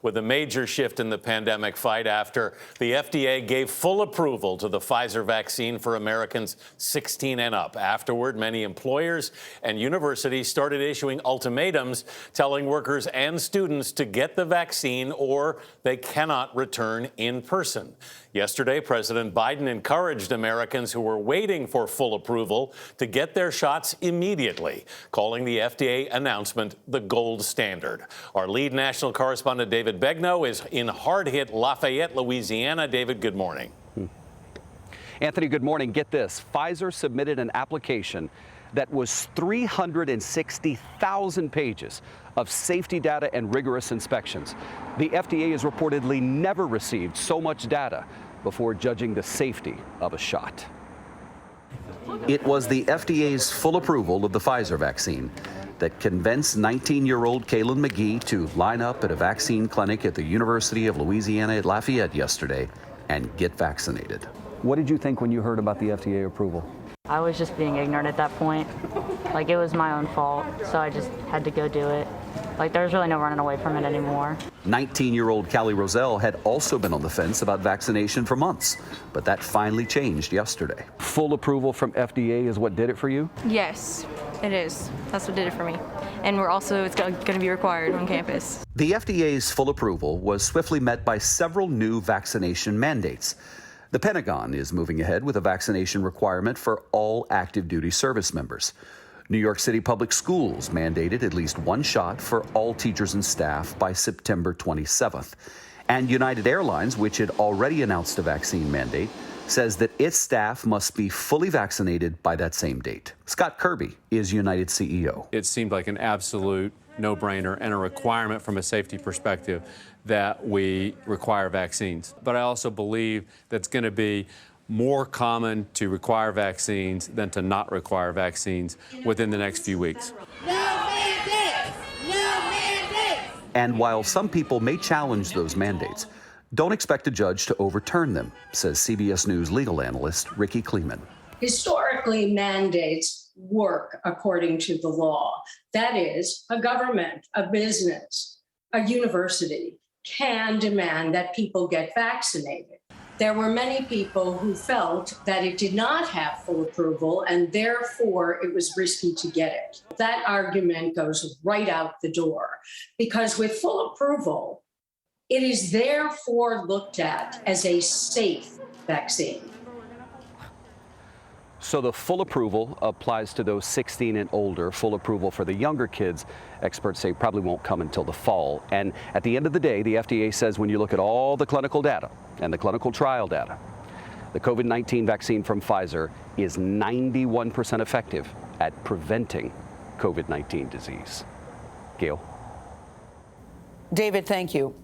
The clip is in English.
with a major shift in the pandemic fight after the FDA gave full approval to the Pfizer vaccine for Americans 16 and up. Afterward, many employers and universities started issuing ultimatums telling workers and students to get the vaccine or they cannot return in person. Yesterday, President Biden encouraged Americans who were waiting for full approval to get their shots immediately, calling the FDA announcement the gold standard. Our lead national correspondent, David Begnaud, is in hard-hit Lafayette, Louisiana. David, good morning. Anthony, good morning. Get this. Pfizer submitted an application that was 360,000 pages of safety data and rigorous inspections. The FDA has reportedly never received so much data before judging the safety of a shot. It was the FDA's full approval of the Pfizer vaccine that convinced 19-year-old Kaylin McGee to line up at a vaccine clinic at the University of Louisiana at Lafayette yesterday and get vaccinated. What did you think when you heard about the FDA approval? I was just being ignorant at that point. Like, it was my own fault, so I just had to go do it. Like, there's really no running away from it anymore. 19-year-old Callie Roselle had also been on the fence about vaccination for months, but that finally changed yesterday. Full approval from FDA is what did it for you? Yes, it is. That's what did it for me. And it's going to be required on campus. The FDA's full approval was swiftly met by several new vaccination mandates. The Pentagon is moving ahead with a vaccination requirement for all active duty service members. New York City Public Schools mandated at least one shot for all teachers and staff by September 27th. And United Airlines, which had already announced a vaccine mandate, says that its staff must be fully vaccinated by that same date. Scott Kirby is United CEO. It seemed like an absolute no-brainer and a requirement from a safety perspective that we require vaccines. But I also believe that's going to be more common to require vaccines than to not require vaccines within the next few weeks. No mandates! No mandates! And while some people may challenge those mandates, don't expect a judge to overturn them, says CBS News legal analyst Ricky Kleeman. Historically, mandates work according to the law. That is, a government, a business, a university can demand that people get vaccinated. There were many people who felt that it did not have full approval and therefore it was risky to get it. That argument goes right out the door because with full approval, it is therefore looked at as a safe vaccine. So the full approval applies to those 16 and older. Full approval for the younger kids, experts say, probably won't come until the fall. And at the end of the day, the FDA says when you look at all the clinical data and the clinical trial data, the COVID-19 vaccine from Pfizer is 91% effective at preventing COVID-19 disease. Gayle. David, thank you.